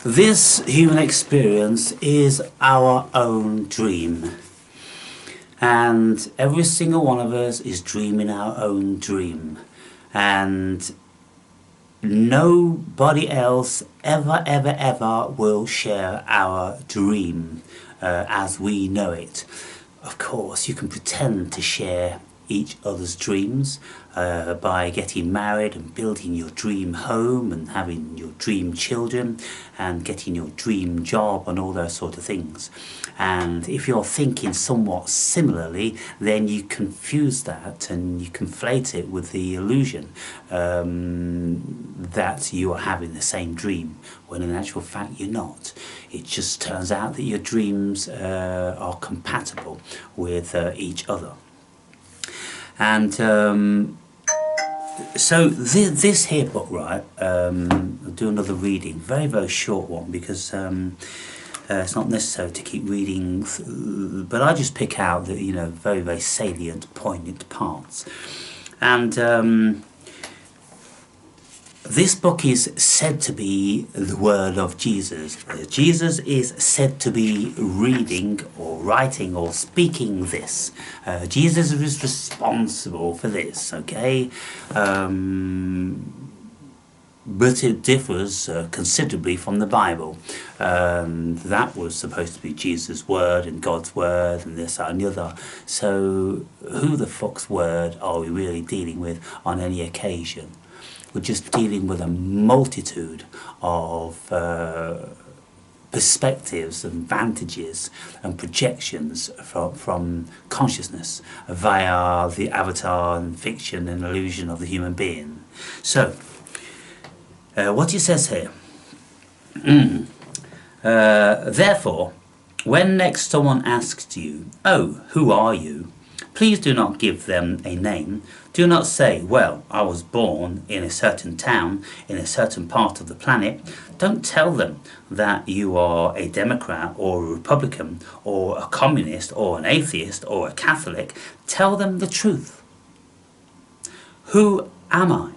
This human experience is our own dream, and every single one of us is dreaming our own dream, and nobody else ever will share our dream as we know it. Of course, you can pretend to share each other's dreams by getting married and building your dream home and having your dream children and getting your dream job and all those sort of things. And if you're thinking somewhat similarly, then you confuse that and you conflate it with the illusion that you are having the same dream, when in actual fact you're not. It just turns out that your dreams are compatible with each other. And so this here book, right, I'll do another reading, very short one, because it's not necessary to keep reading, but I just pick out the, you know, very salient, poignant parts. And this book is said to be the word of Jesus. Jesus is said to be reading or writing or speaking this. Jesus is responsible for this, okay? But it differs considerably from the Bible. That was supposed to be Jesus' word and God's word and this, that and the other. So who the fuck's word are we really dealing with on any occasion? We're just dealing with a multitude of perspectives and vantages and projections from consciousness via the avatar and fiction and illusion of the human being. So, what it says here, therefore, when next someone asks you, "Oh, who are you?" please do not give them a name. Do not say, "Well, I was born in a certain town, in a certain part of the planet." Don't tell them that you are a Democrat or a Republican or a communist or an atheist or a Catholic. Tell them the truth. Who am I?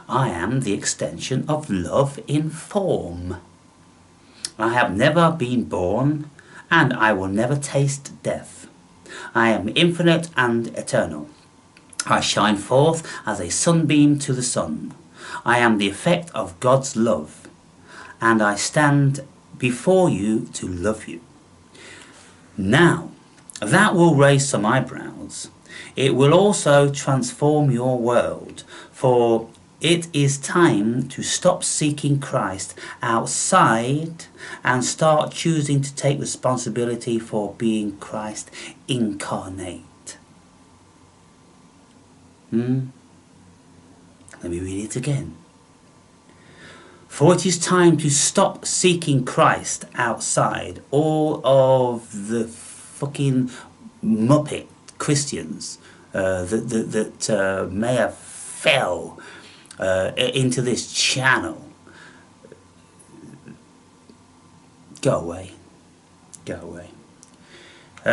I am the extension of love in form. I have never been born, and I will never taste death. I am infinite and eternal. I shine forth as a sunbeam to the sun. I am the effect of God's love, and I stand before you to love you. Now, that will raise some eyebrows. It will also transform your world, for it is time to stop seeking Christ outside and start choosing to take responsibility for being Christ incarnate. Let me read it again. For it is time to stop seeking Christ outside. All of the fucking Muppet Christians that may have fell into this channel. Go away. Go away.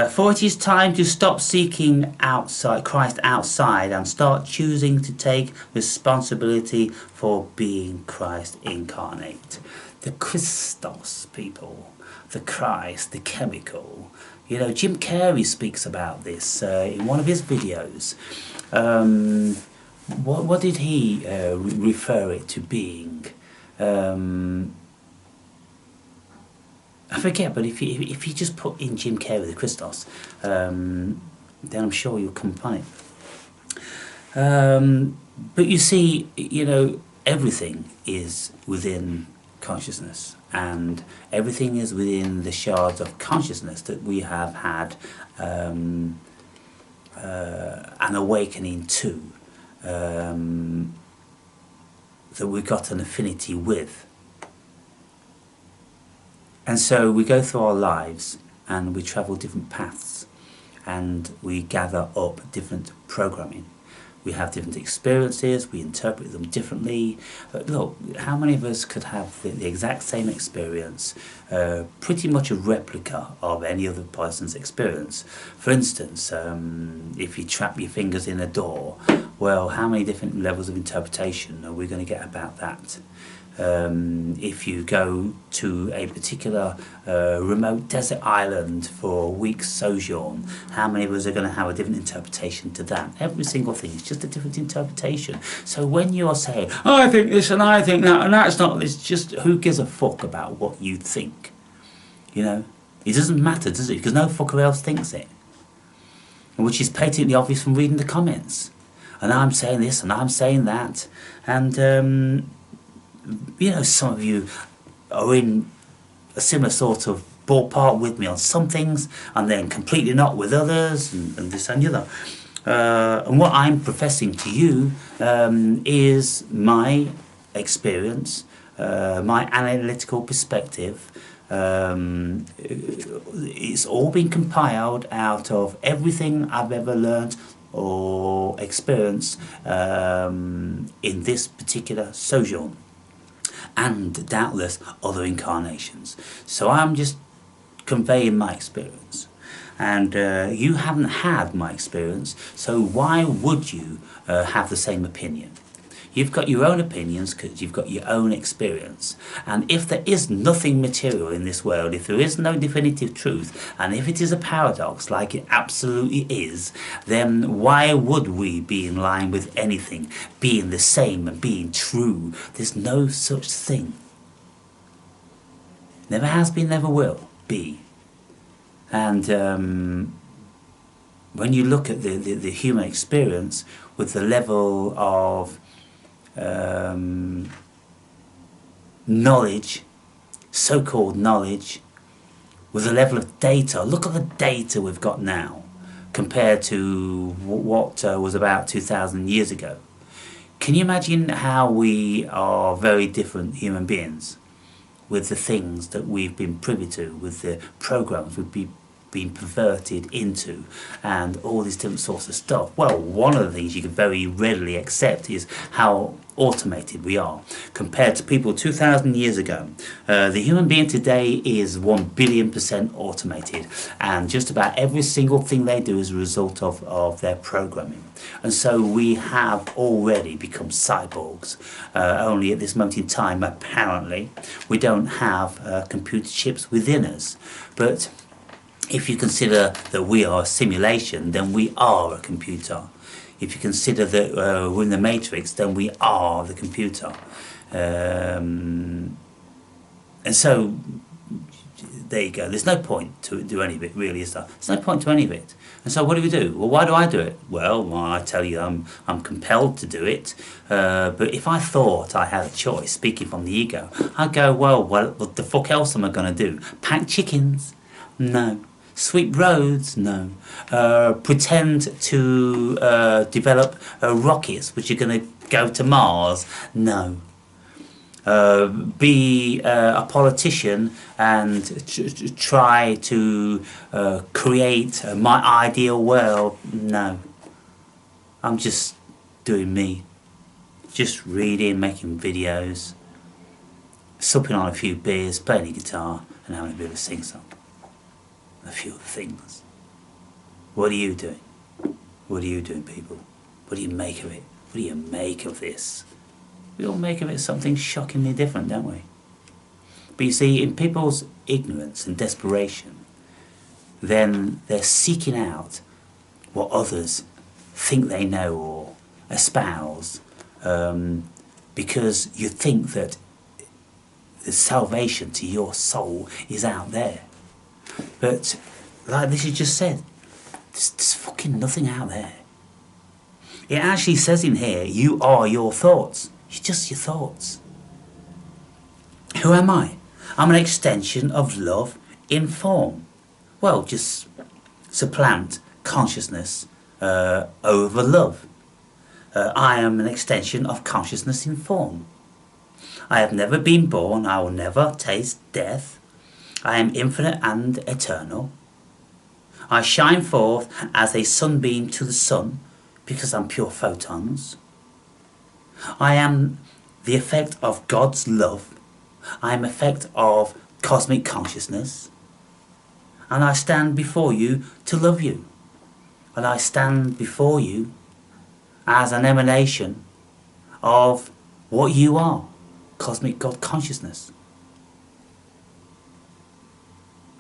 For it is time to stop seeking Christ outside and start choosing to take responsibility for being Christ incarnate. The Christos, people. The Christ, the chemical. You know, Jim Carrey speaks about this in one of his videos. What did he refer it to being? I forget, but if you just put in Jim Carrey the Christos, then I'm sure you'll come upon it. But you see, you know, everything is within consciousness, and everything is within the shards of consciousness that we have had an awakening to, that we've got an affinity with. And so we go through our lives and we travel different paths and we gather up different programming. We have different experiences, we interpret them differently. Look, how many of us could have the exact same experience, pretty much a replica of any other person's experience? For instance, if you trap your fingers in a door, well, how many different levels of interpretation are we going to get about that? If you go to a particular remote desert island for a week's sojourn, how many of us are going to have a different interpretation to that? Every single thing is just a different interpretation. So when you're saying, I think this and I think that, and that's not, it's just, who gives a fuck about what you think? You know? It doesn't matter, does it? Because no fucker else thinks it. Which is patently obvious from reading the comments. And I'm saying this and I'm saying that. And, you know, some of you are in a similar sort of ballpark with me on some things and then completely not with others, and this and the other. And what I'm professing to you is my experience, my analytical perspective. It's all been compiled out of everything I've ever learned or experienced in this particular sojourn, and doubtless other incarnations. So I'm just conveying my experience, and you haven't had my experience, so why would you have the same opinion? You've got your own opinions because you've got your own experience. And if there is nothing material in this world, if there is no definitive truth, and if it is a paradox like it absolutely is, then why would we be in line with anything being the same and being true? There's no such thing. Never has been, never will be. And when you look at the human experience with the level of knowledge, so-called knowledge, with the level of data, look at the data we've got now compared to what was about 2,000 years ago. Can you imagine how we are very different human beings with the things that we've been privy to, with the programs we've been perverted into, and all these different sorts of stuff? Well, one of the things you can very readily accept is how automated we are compared to people 2,000 years ago. The human being today is 1,000,000,000% automated, and just about every single thing they do is a result of their programming. And so we have already become cyborgs. Only at this moment in time, apparently, we don't have computer chips within us. But if you consider that we are a simulation, then we are a computer. If you consider that we're in the Matrix, then we are the computer. And so, there you go. There's no point to do any of it, really, is there? There's no point to any of it. And so what do we do? Well, why do I do it? Well, I tell you, I'm compelled to do it. But if I thought I had a choice, speaking from the ego, I'd go, well, what the fuck else am I going to do? Pack chickens? No. Sweep roads? No. Pretend to develop rockets which are going to go to Mars? No. Be a politician and try to create my ideal world? No. I'm just doing me. Just reading, making videos, supping on a few beers, playing the guitar, and having a bit of a sing-song. A few things. What are you doing? What are you doing, people? What do you make of it? What do you make of this? We all make of it something shockingly different, don't we? But you see, in people's ignorance and desperation, then they're seeking out what others think they know or espouse, because you think that the salvation to your soul is out there. But, like this you just said, there's fucking nothing out there. It actually says in here, you are your thoughts. You're just your thoughts. Who am I? I'm an extension of love in form. Well, just supplant consciousness over love. I am an extension of consciousness in form. I have never been born. I will never taste death. I am infinite and eternal. I shine forth as a sunbeam to the sun because I'm pure photons. I am the effect of God's love. I am effect of cosmic consciousness. And I stand before you to love you. And I stand before you as an emanation of what you are. cosmic God consciousness.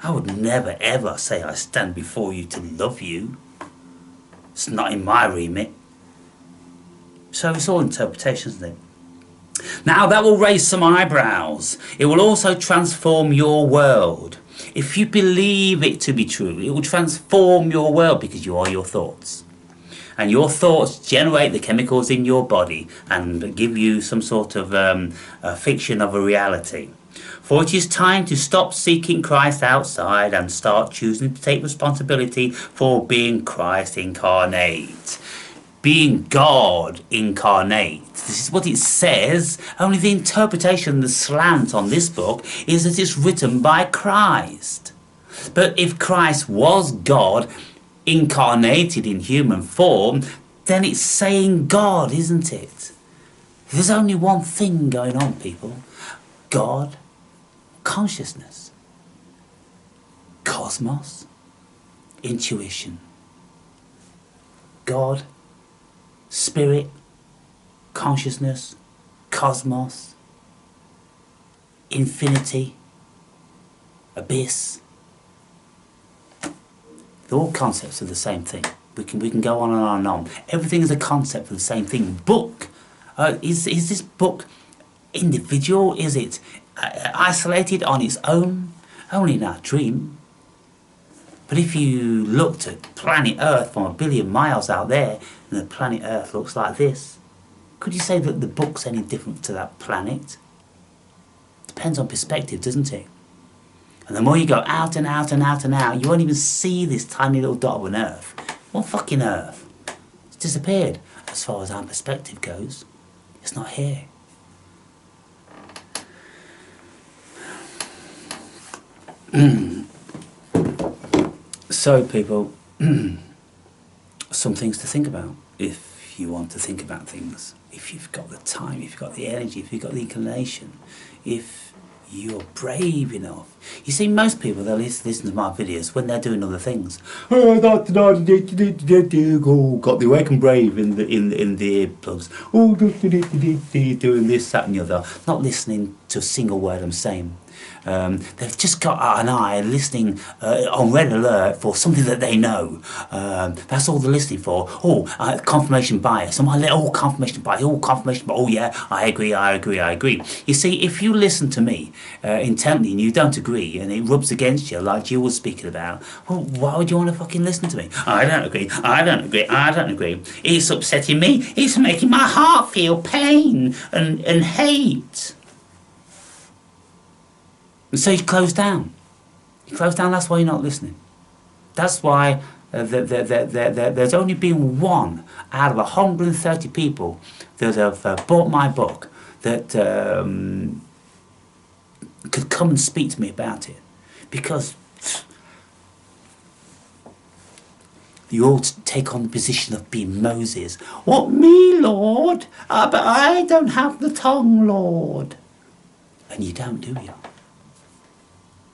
I would never ever say I stand before you to love you. It's not in my remit. So it's all interpretation, isn't it? Now that will raise some eyebrows. It will also transform your world. If you believe it to be true, it will transform your world because you are your thoughts. And your thoughts generate the chemicals in your body and give you some sort of a fiction of a reality. For it is time to stop seeking Christ outside and start choosing to take responsibility for being Christ incarnate. Being God incarnate. This is what it says, only the interpretation, the slant on this book is that it's written by Christ. But if Christ was God incarnated in human form, then it's saying God, isn't it? There's only one thing going on, people. God, consciousness, cosmos, intuition. God, spirit, consciousness, cosmos, infinity, abyss. They're all concepts of the same thing. We can go on and on and on. Everything is a concept for the same thing. Book. Is this book individual? Is it isolated on its own? Only in our dream. But if you looked at planet Earth from 1 billion miles out there, and the planet Earth looks like this, could you say that the book's any different to that planet? Depends on perspective, doesn't it? And the more you go out and out and out and out, you won't even see this tiny little dot of an Earth. What fucking Earth? It's disappeared. As far as our perspective goes, it's not here. So people, some things to think about if you want to think about things. If you've got the time, if you've got the energy, if you've got the inclination, if you're brave enough. You see, most people, they'll listen to my videos when they're doing other things. Oh, got the Awake and Brave in the earplugs. Oh, doing this, that and the other. Not listening to a single word I'm saying. They've just got an eye listening on red alert for something that they know. That's all they're listening for. Confirmation bias. Confirmation bias. Confirmation bias. Oh yeah, I agree. You see, if you listen to me intently and you don't agree and it rubs against you like you were speaking about, well, why would you want to fucking listen to me? I don't agree. It's upsetting me. It's making my heart feel pain and hate. And so you close down. You close down, that's why you're not listening. That's why there's only been one out of 130 people that have bought my book that could come and speak to me about it. Because you all take on the position of being Moses. What, me, Lord? But I don't have the tongue, Lord. And you don't, do you?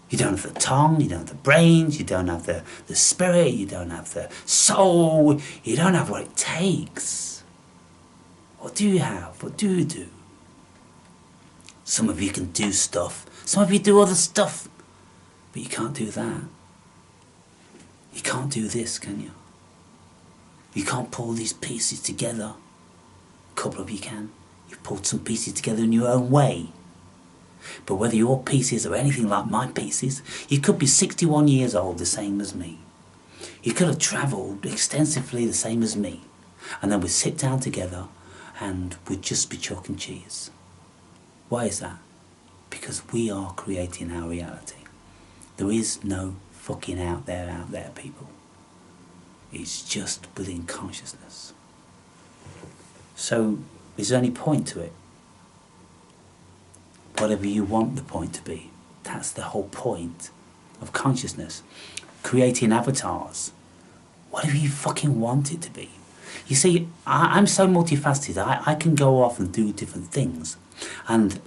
You don't have the tongue, you don't have the brains, you don't have the spirit, you don't have the soul, you don't have what it takes. What do you have? What do you do? Some of you can do stuff, some of you do other stuff, but you can't do that. You can't do this, can you? You can't pull these pieces together. A couple of you can. You've pulled some pieces together in your own way. But whether your pieces are anything like my pieces, you could be 61 years old, the same as me. You could have travelled extensively, the same as me. And then we'd sit down together and we'd just be chalk and cheese. Why is that? Because we are creating our reality. There is no fucking out there, people. It's just within consciousness. So, is there any point to it? Whatever you want the point to be. That's the whole point of consciousness. Creating avatars. Whatever you fucking want it to be. You see, I'm so multifaceted. I can go off and do different things. And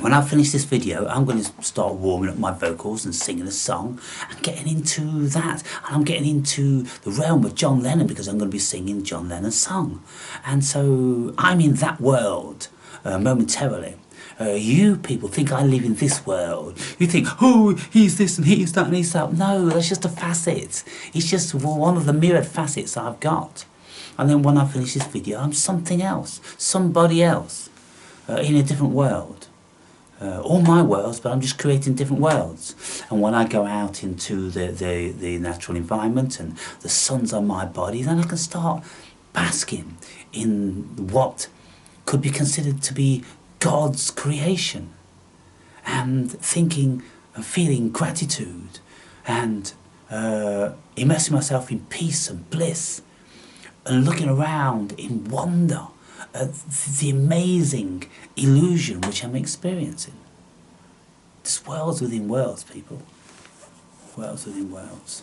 when I finish this video, I'm going to start warming up my vocals and singing a song and getting into that. And I'm getting into the realm of John Lennon because I'm going to be singing John Lennon's song. And so I'm in that world momentarily. You people think I live in this world. You think, oh, he's this and he's that and he's that. No, that's just a facet. It's just one of the myriad facets I've got. And then when I finish this video, I'm something else, somebody else, in a different world. All my worlds, but I'm just creating different worlds. And when I go out into the natural environment and the sun's on my body, then I can start basking in what could be considered to be God's creation, and thinking and feeling gratitude and immersing myself in peace and bliss and looking around in wonder at the amazing illusion which I'm experiencing. It's worlds within worlds, people. Worlds within worlds.